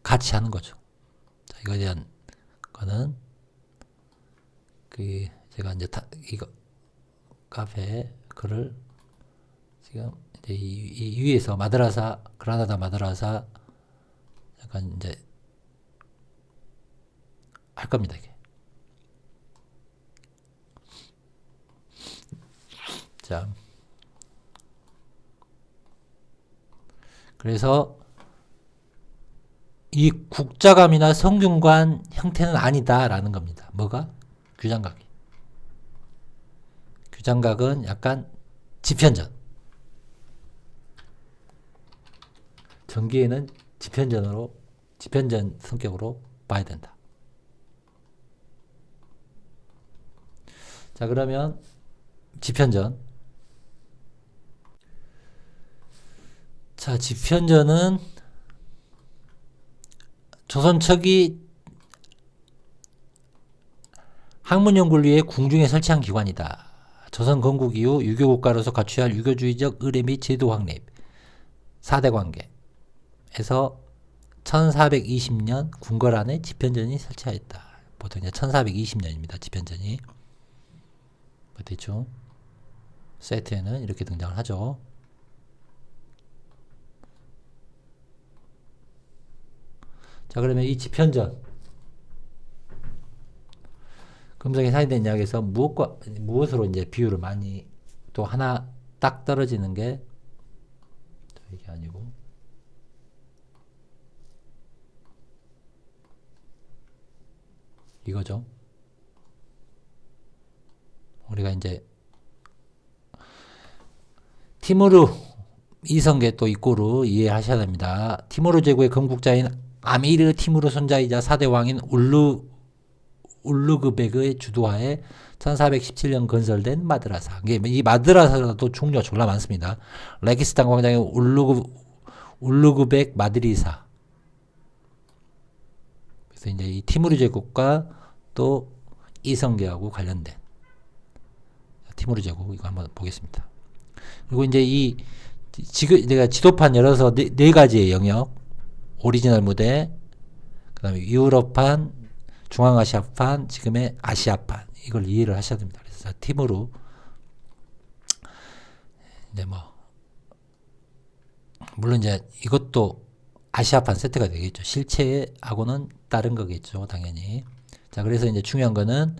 A: 같이 하는 거죠. 자, 이거에 대한 거는 제가 이제 이거 카페 글을 지금 이제 이 위에서 마드라사, 그라나다 마드라사 약간 이제 할 겁니다, 이게. 자, 그래서 이 국자감이나 성균관 형태는 아니다라는 겁니다. 뭐가? 규장각이. 규장각은 약간 지편전. 전기에는 지편전 성격으로 봐야 된다. 자, 그러면 지편전. 자, 지편전은 조선 초기 학문연구를 위해 궁중에 설치한 기관이다. 조선 건국 이후 유교국가로서 갖춰야 할 유교주의적 의례 및 제도 확립, 4대 관계에서 1420년 궁궐안에 지편전이 설치하였다. 보통 이제 1420년입니다. 지편전이. 대충 세트에는 이렇게 등장을 하죠. 자, 그러면 이 지편전, 금성에 사인된 이야기에서 무엇으로 이제 비유를 많이, 또 하나 딱 떨어지는 게, 이게 아니고, 이거죠. 우리가 이제 티무르 이성계 또 이꼬르 이해하셔야 됩니다. 티무르 제국의 건국자인 아미르 티무르 손자이자 4대 왕인 울루그베그의 주도하에 1417년 건설된 마드라사. 이 마드라사도 종류가 졸라 많습니다. 레기스탄 광장의 울루그벡 마드리사. 그래서 이제 이 티무르 제국과 또 이성계하고 관련된 티무르 제국, 이거 한번 보겠습니다. 그리고 이제 지금 내가 지도판 열어서 네 가지의 영역, 오리지널 무대, 그 다음에 유럽판, 중앙아시아판, 지금의 아시아판, 이걸 이해를 하셔야 됩니다. 그래서 티무르, 이제 물론 이제 이것도 아시아판 세트가 되겠죠. 실체하고는 다른 거겠죠, 당연히. 자, 그래서 이제 중요한 거는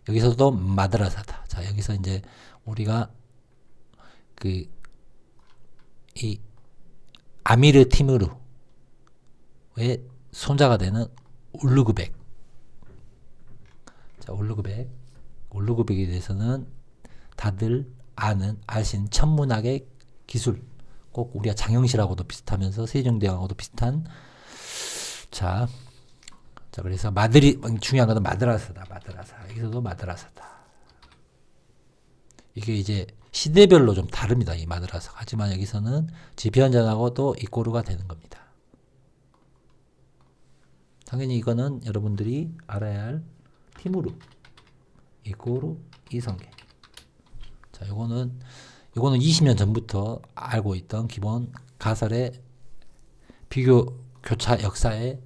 A: 여기서도 마드라사다. 자, 여기서 이제 우리가 이 아미르 티무르의 손자가 되는 울루그벡. 자, 울루그벡에 대해서는 다들 아신 천문학의 기술, 꼭 우리가 장영실하고도 비슷하면서 세종대왕하고도 비슷한. 자, 그래서 중요한 것은 마드라사다. 여기서도 마드라사다. 이게 이제 시대별로 좀 다릅니다. 이 마드라사가. 하지만 여기서는 지편전하고 또 이꼬르가 되는 겁니다. 당연히 이거는 여러분들이 알아야 할 티무르, 이꼬르, 이성계. 자, 요거는 20년 전부터 알고 있던 기본 가설의 비교 교차 역사의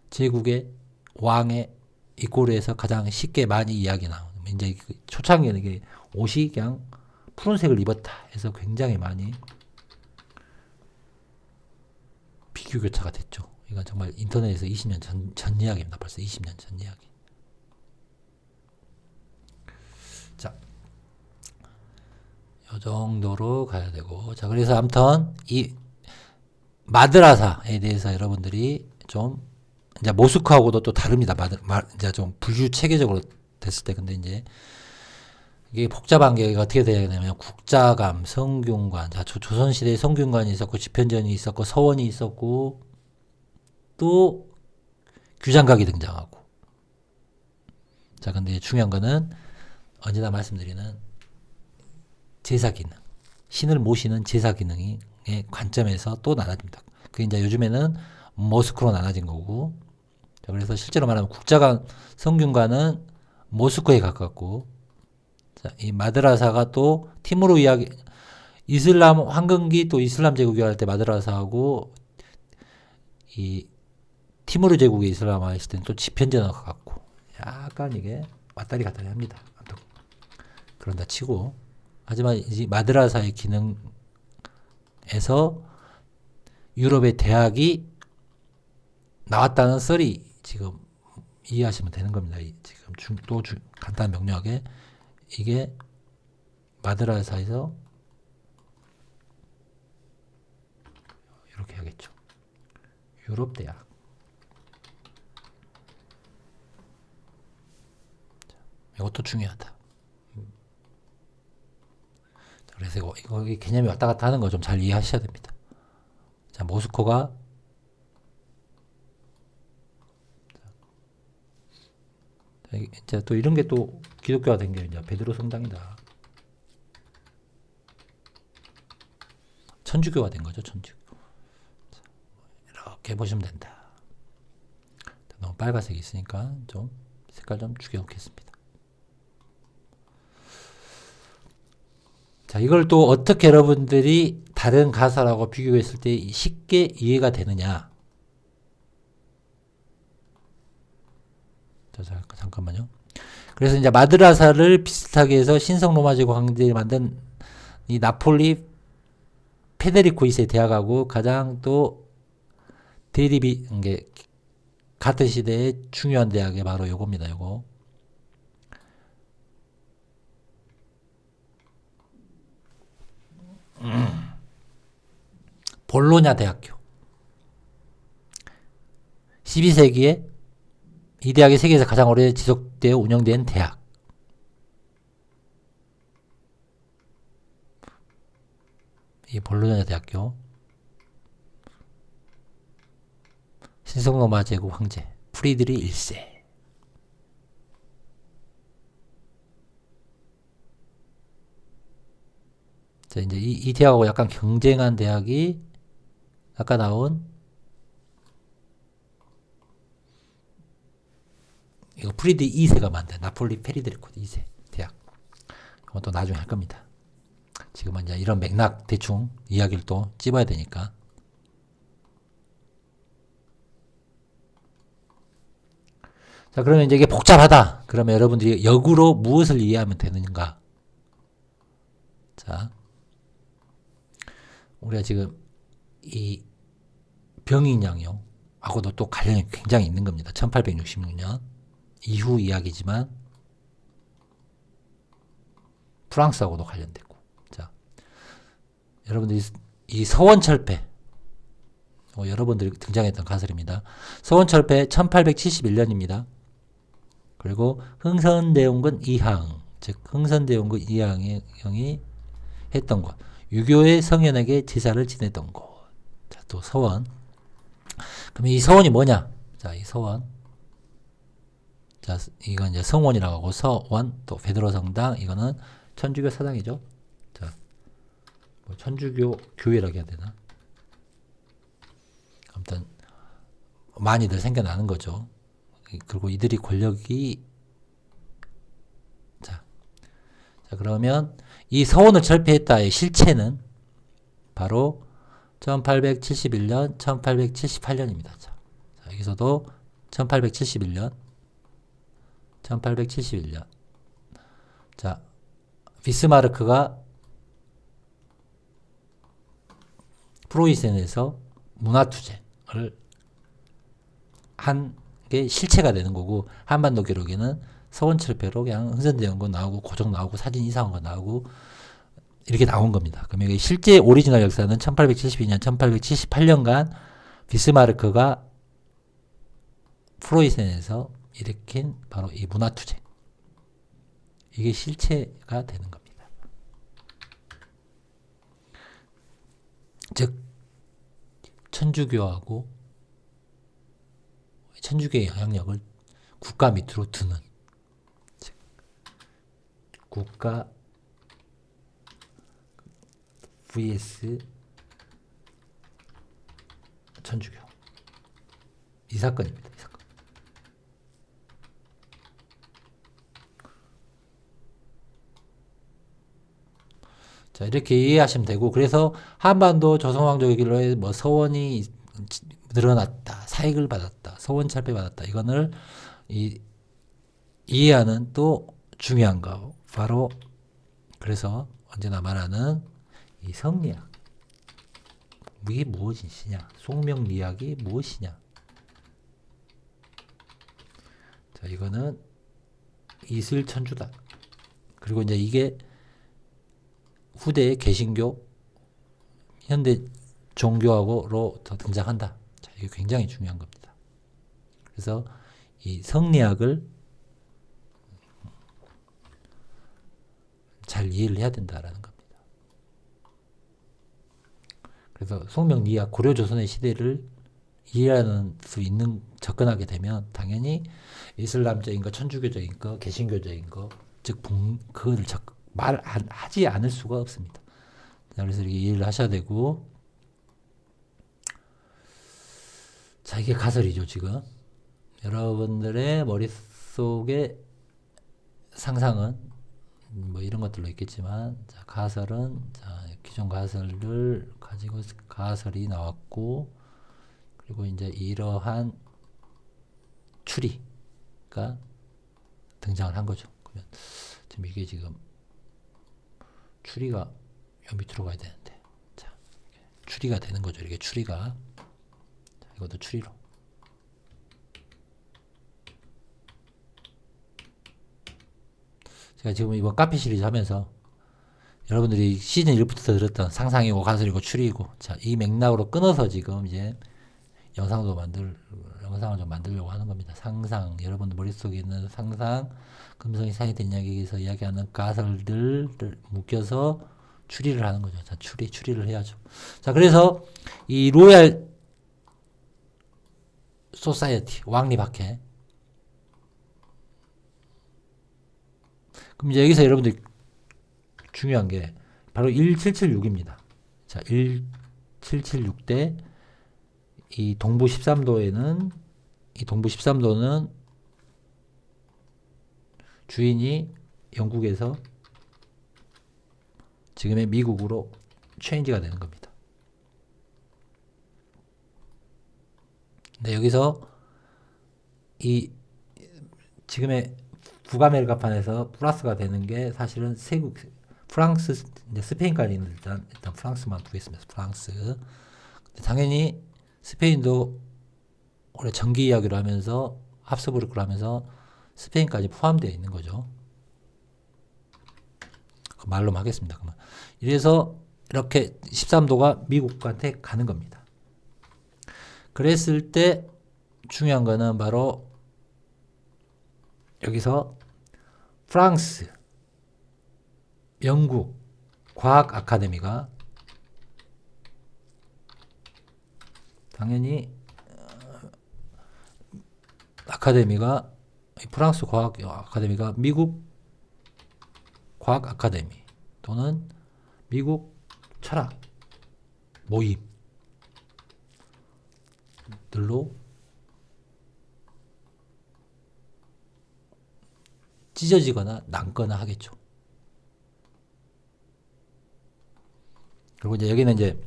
A: 제국의 왕의 이꼬르에서 가장 쉽게 많이 이야기 나오는, 이제 초창기에는 이게 옷이 그냥 푸른색을 입었다 해서 굉장히 많이 기교교차가 됐죠. 이건 정말 인터넷에서 20년 전 이야기입니다. 벌써 20년 전 이야기. 자, 요 정도로 가야 되고. 자, 그래서 아무튼 이 마드라사에 대해서 여러분들이 좀 이제 모스크하고도 또 다릅니다. 이제 좀 분류 체계적으로 됐을 때. 근데 이제 이게 복잡한 게 어떻게 되냐면 국자감, 성균관. 자, 조선시대에 성균관이 있었고 집현전이 있었고 서원이 있었고 또 규장각이 등장하고. 자, 근데 중요한 거는 언제나 말씀드리는 제사 기능. 신을 모시는 제사 기능의 관점에서 또 나눠집니다. 그게 이제 요즘에는 모스크로 나눠진 거고. 자, 그래서 실제로 말하면 국자감, 성균관은 모스크에 가깝고, 자, 이 마드라사가 또 티무르 이야기, 이슬람 황금기 또 이슬람 제국이 할 때 마드라사하고 이 티무르 제국의 이슬람화 했을 때는 또 집현전과 가깝고, 약간 이게 왔다리 갔다리 합니다. 아무튼 그런다 치고. 하지만 이 마드라사의 기능에서 유럽의 대학이 나왔다는 썰이 지금 이해하시면 되는 겁니다. 지금 간단 명료하게 이게 마드라사에서 이렇게 하겠죠. 유럽 대학. 이것도 중요하다. 그래서 이거 개념이 왔다 갔다 하는 거 좀 잘 이해하셔야 됩니다. 자, 모스코가 이제 또 이런 게 또 기독교가 된 게 이제 베드로 성당이다. 천주교가 된 거죠, 천주교. 이렇게 보시면 된다. 너무 빨간색이 있으니까 좀 색깔 좀 죽여놓겠습니다. 자, 이걸 또 어떻게 여러분들이 다른 가사라고 비교했을 때 쉽게 이해가 되느냐. 자, 잠깐만요. 그래서 이제 마드라사를 비슷하게 해서 신성 로마 제국 황제를 만든 이 나폴리 페데리코 2세 대학하고 가장 또 대립이 게 같은 시대의 중요한 대학이 바로 요겁니다. 요거. 볼로냐 대학교. 12세기에 이 대학이 세계에서 가장 오래 지속되어 운영된 대학. 이 볼로냐 대학교. 신성로마 제국 황제 프리드리 1세. 자, 이제 이 대학하고 약간 경쟁한 대학이 아까 나온 이거 프리드 2세가 만든 나폴리 페리데리코 2세 대학. 그것도 나중에 할 겁니다. 지금은 이제 이런 맥락 대충 이야기를 또 찝어야 되니까. 자, 그러면 이제 이게 복잡하다. 그러면 여러분들이 역으로 무엇을 이해하면 되는가? 자, 우리가 지금 이 병인양요 하고도 또 관련이 굉장히 있는 겁니다. 1866년 이후 이야기지만 프랑스하고도 관련되고. 자, 여러분들이 이 서원철폐 여러분들이 등장했던 가설입니다. 서원철폐 1871년입니다. 그리고 흥선대원군 이항, 즉 흥선대원군 이항이 했던 곳, 유교의 성현에게 제사를 지냈던 곳. 자, 또 서원. 그럼 이 서원이 뭐냐? 자, 이 서원. 자, 이건 이제 성원이라고 하고 서원, 또 베드로 성당, 이거는 천주교 사당이죠. 자, 뭐 천주교 교회라고 해야 되나? 아무튼 많이들 생겨나는 거죠. 그리고 이들이 권력이 자 그러면 이 서원을 철폐했다의 실체는 바로 1871년, 1878년입니다. 자, 여기서도 1871년. 자, 비스마르크가 프로이센에서 문화투쟁, 한 게 실체가 되는 거고, 한반도 기록에는 서원철폐로 그냥 흥선되는 거 나오고 고정 나오고 사진 이상한 거 나오고 이렇게 나온 겁니다. 그러면 이게 실제 오리지널 역사는 1872년, 1878년간 비스마르크가 프로이센에서 일으킨 바로 이 문화투쟁. 이게 실체가 되는 겁니다. 즉 천주교하고 천주교의 영향력을 국가 밑으로 두는, 즉 국가 vs 천주교, 이 사건입니다. 이 사건. 자, 이렇게 이해하시면 되고, 그래서 한반도 조선왕조의 길로에 뭐 서원이 늘어났다, 사익을 받았다, 서원 철폐받았다, 이거를 이해하는 또 중요한 거, 바로 그래서 언제나 말하는 이 성리학. 이게 무엇이냐? 송명리학이 무엇이냐? 자, 이거는 이슬천주다. 그리고 이제 이게 후대의 개신교, 현대 종교하고로 더 등장한다. 자, 이게 굉장히 중요한 겁니다. 그래서 이 성리학을 잘 이해를 해야 된다라는 겁니다. 그래서 송명리학, 고려조선의 시대를 이해하는 수 있는, 접근하게 되면 당연히 이슬람적인 거, 천주교적인 거, 개신교적인 거, 즉 그걸 말하지 않을 수가 없습니다. 자, 그래서 이렇게 이해를 하셔야 되고, 자, 이게 가설이죠. 지금 여러분들의 머릿속에 상상은 뭐 이런 것들로 있겠지만, 자, 가설은, 자, 기존 가설을 가지고 가설이 나왔고, 그리고 이제 이러한 추리가 등장을 한 거죠. 그러면 지금 이게 지금 추리가 요 밑으로 가야 되는데, 자, 추리가 되는 거죠. 이게 추리가. 자, 이것도 추리로. 제가 지금 이번 카페 시리즈 하면서 여러분들이 시즌 1부터 들었던 상상이고 가설이고 추리이고, 자, 이 맥락으로 끊어서 지금 이제 영상을 좀 만들려고 하는 겁니다. 상상, 여러분들 머릿속에 있는 상상, 금성이 상이된 이야기에서 이야기하는 가설들을 묶여서 추리를 하는 거죠. 자, 추리를 해야죠. 자, 그래서 이 로얄 소사이어티, 왕립학회. 그럼 이제 여기서 여러분들 중요한 게 바로 1776입니다. 자, 1776대 이 동부 13도는 주인이 영국에서 지금의 미국으로 체인지가 되는 겁니다. 근데 여기서 이 지금의 북아메리카판에서 플러스가 되는 게 사실은 세국, 프랑스, 이제 스페인까지 있는 일단 프랑스만 두겠습니다. 프랑스. 근데 당연히 스페인도 올해 정기 이야기를 하면서 합스부르크를 하면서 스페인까지 포함되어 있는 거죠. 그 말로만 하겠습니다. 그러면 이래서 이렇게 13도가 미국한테 가는 겁니다. 그랬을 때 중요한 거는 바로 여기서 프랑스, 영국 과학 아카데미가 당연히 프랑스 과학 아카데미가 미국 과학 아카데미 또는 미국 철학 모임들로 찢어지거나 남거나 하겠죠. 그리고 이제 여기는 이제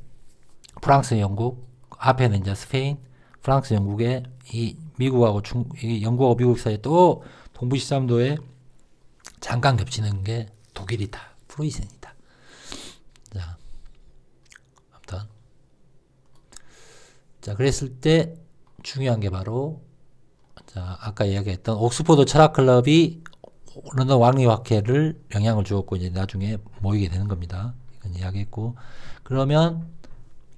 A: 프랑스, 영국, 앞에는 이제 스페인, 프랑스, 영국에 이 미국하고 이 영국하고 미국 사이에 또 동부 13도에 잠깐 겹치는 게 독일이다. 프로이센이다. 자, 아무튼 자, 그랬을 때 중요한 게 바로 자, 아까 이야기했던 옥스포드 철학클럽이 런던 왕리학회를 영향을 주었고 이제 나중에 모이게 되는 겁니다. 이건 이야기했고 그러면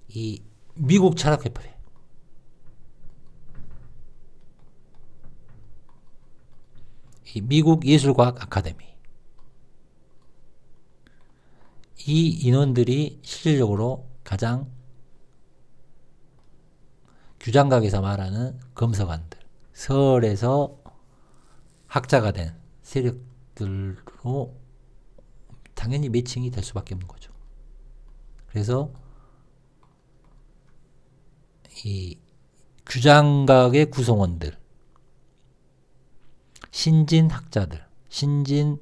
A: 이 미국 철학협회 이 미국 예술과학 아카데미 이 인원들이 실질적으로 가장 규장각에서 말하는 검서관들 서울에서 학자가 된 세력들로 당연히 매칭이 될 수밖에 없는 거죠. 그래서 이 규장각의 구성원들 신진 학자들 신진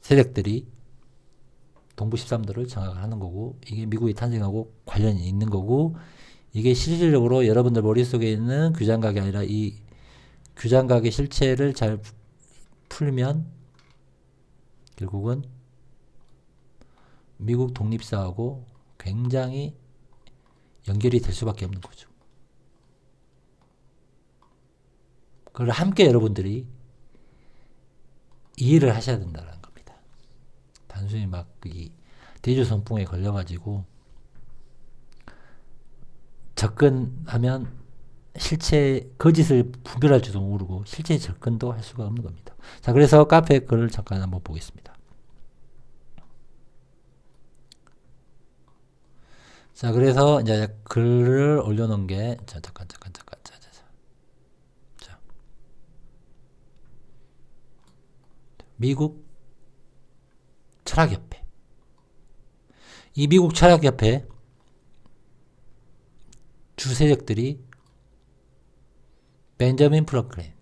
A: 세력들이 동부 13도를 장악을 하는 거고 이게 미국이 탄생하고 관련이 있는 거고 이게 실질적으로 여러분들 머릿속에 있는 규장각이 아니라 이 규장각의 실체를 잘 풀면 결국은 미국 독립사하고 굉장히 연결이 될 수밖에 없는 거죠. 그걸 함께 여러분들이 이해를 하셔야 된다는 겁니다. 단순히 막 이 대조선풍에 걸려가지고 접근하면 실체 거짓을 분별할 줄도 모르고 실제 접근도 할 수가 없는 겁니다. 자, 그래서 카페 글을 잠깐 한번 보겠습니다. 자, 그래서 이제 글을 올려놓은 게 잠깐. 자, 미국 철학협회. 이 미국 철학협회 주 세력들이 벤저민 프랑클린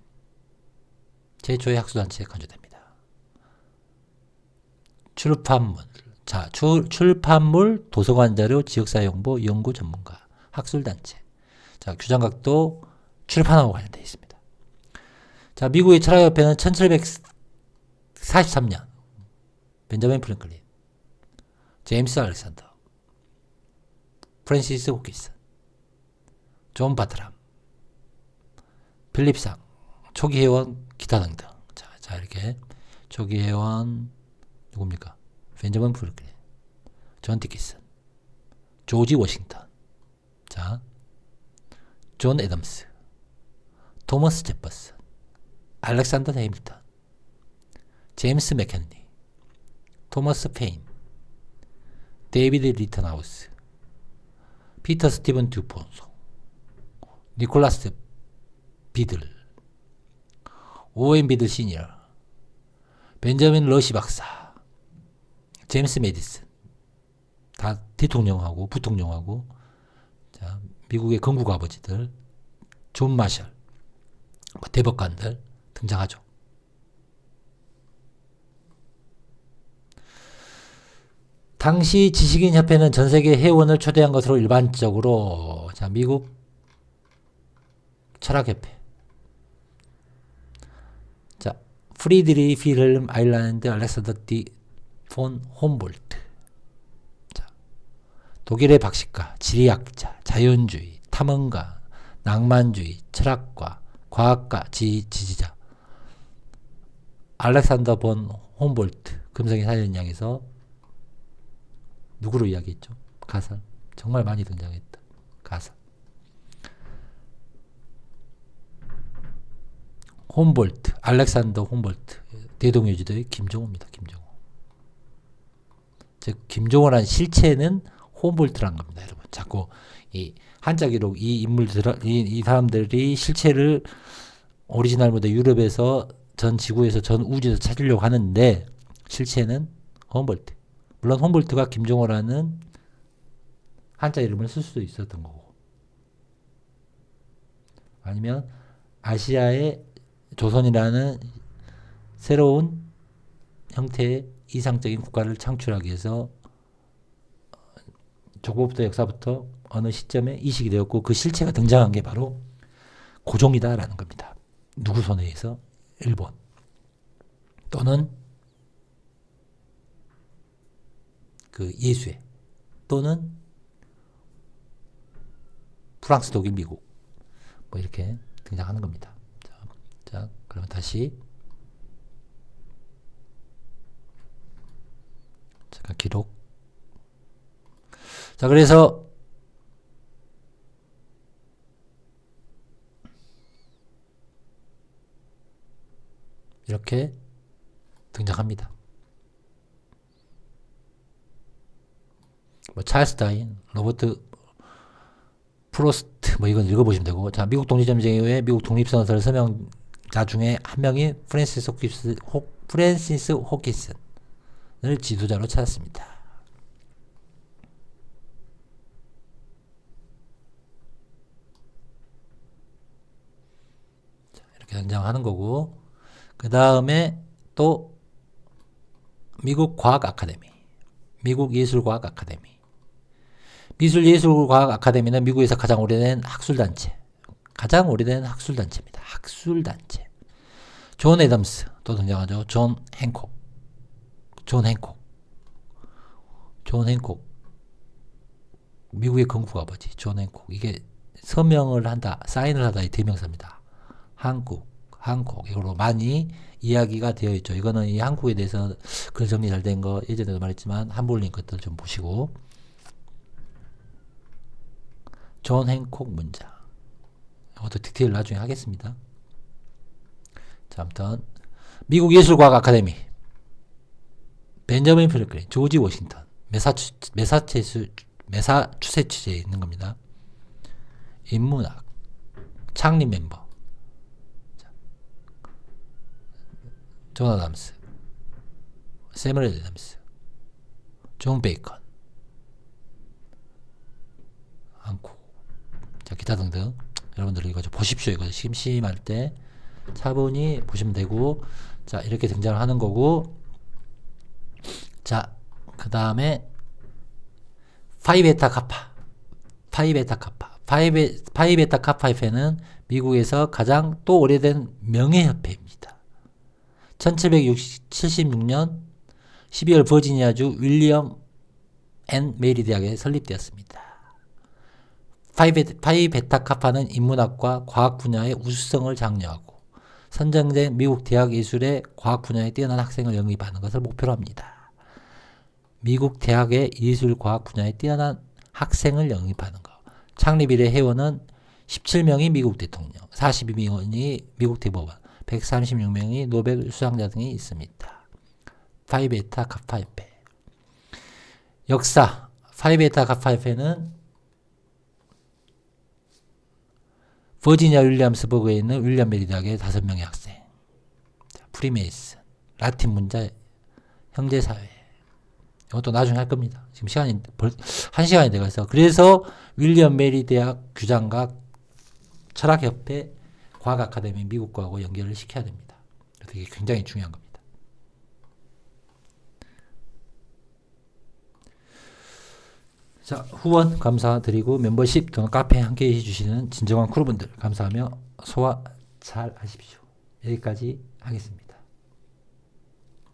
A: 제초의 학술단체에 간주됩니다. 출판물, 도서관 자료, 지역사회홍보, 연구 전문가, 학술단체. 자, 규장각도 출판하고 관련되어 있습니다. 자, 미국의 철학협회는 1743년 벤저민 프랭클린, 제임스 알렉산더, 프랜시스 호키슨, 존 바트람, 필립상, 초기 회원 기타 등등. 자 이렇게 초기 회원 누굽니까? 벤저민 프랭클린, 존 디킨슨, 조지 워싱턴, 자, 존 애덤스, 토머스 제퍼슨, 알렉산더 해밀턴, 제임스 맥켄리, 토머스 페인, 데이비드 리턴하우스, 피터 스티븐 듀폰소, 니콜라스 비들, 오웬 비들 시니어, 벤저민 러시 박사, 제임스 메디슨, 다 대통령하고 부통령하고, 자, 미국의 건국 아버지들, 존 마셜, 대법관들 등장하죠. 당시 지식인 협회는 전 세계 회원을 초대한 것으로 일반적으로 자, 미국 철학협회, 자, 프리드리히 필헬름 아일랜드 알렉산더 폰 홈볼트, 자, 독일의 박식가, 지리학자, 자연주의, 탐험가, 낭만주의, 철학과, 과학가, 지지자 알렉산더 본 홈볼트 금성의 사전양에서 누구로 이야기했죠? 가사. 정말 많이 등장했다. 가사. 홈볼트, 알렉산더 홈볼트, 대동여지도의 김종호입니다. 김종호. 즉 김종호라는 실체는 홈볼트란 겁니다, 여러분. 자꾸 이 한자 기록 이 인물들 이 사람들이 실체를 오리지널보다 유럽에서 전 지구에서 전 우주에서 찾으려고 하는데 실체는 홈볼트. 물론 홈볼트가 김종호라는 한자 이름을 쓸 수도 있었던 거고, 아니면 아시아의 조선이라는 새로운 형태의 이상적인 국가를 창출하기 위해서 조국부터 역사부터 어느 시점에 이식이 되었고 그 실체가 등장한 게 바로 고종이다라는 겁니다. 누구 손에 의해서? 일본 또는 그 예수회 또는 프랑스, 독일, 미국 뭐 이렇게 등장하는 겁니다. 자, 그러면 다시 잠깐 기록. 자, 그래서 이렇게 등장합니다. 뭐 찰스 다윈, 로버트 프로스트 뭐 이건 읽어보시면 되고. 자, 미국 독립전쟁 이후에 미국 독립선언서를 서명자 중에 한 명이 프랜시스 호킨슨을 지도자로 찾았습니다. 자, 이렇게 등장하는 거고, 그 다음에 또 미국 과학 아카데미, 미국 예술과학 아카데미. 미술예술과학 아카데미는 미국에서 가장 오래된 학술단체입니다. 학술단체. 존 애덤스 또 등장하죠. 존 행콕. 미국의 건국 아버지 존 행콕. 이게 서명을 한다, 사인을 하다의 대명사입니다. 한국 이걸로 많이 이야기가 되어 있죠. 이거는 이 한국에 대해서 글 정리 잘 된 거 예전에도 말했지만 한불린 것들 좀 보시고. 존 행콕 문장. 이것도 디테일 나중에 하겠습니다. 자, 아무튼 미국 예술과학 아카데미, 벤저민 프랭클린, 조지 워싱턴, 매사추세츠에 있는 겁니다. 인문학 창립 멤버 존 아담스, 세뮤얼 애덤스, 존 베이컨, 한국. 자, 기타 등등. 여러분들 이거 좀 보십시오. 이거 심심할 때 차분히 보시면 되고. 자, 이렇게 등장을 하는 거고. 자, 그 다음에 파이베타 카파 협회는 미국에서 가장 또 오래된 명예협회입니다. 1776년 12월 버지니아주 윌리엄 앤 메리 대학에 설립되었습니다. 파이베타 카파는 인문학과 과학 분야의 우수성을 장려하고 선정된 미국 대학 예술의 과학 분야에 뛰어난 학생을 영입하는 것을 목표로 합니다. 미국 대학의 예술 과학 분야에 뛰어난 학생을 영입하는 것. 창립 이래 회원은 17명이 미국 대통령, 42명이 미국 대법원, 136명이 노벨 수상자 등이 있습니다. 파이베타 카파 협회. 역사. 파이베타 카파 협회는 버지니아 윌리엄스버그에 있는 윌리엄 메리 대학의 5명의 학생. 프리메이슨, 라틴 문자, 형제사회. 이것도 나중에 할 겁니다. 지금 시간이 1시간이 돼가서. 그래서 윌리엄 메리 대학 규장과 철학협회, 과학 아카데미 미국과하고 연결을 시켜야 됩니다. 이게 굉장히 중요한 겁니다. 자, 후원 감사드리고 멤버십 또는 카페에 함께 해주시는 진정한 크루분들 감사하며 소화 잘 하십시오. 여기까지 하겠습니다.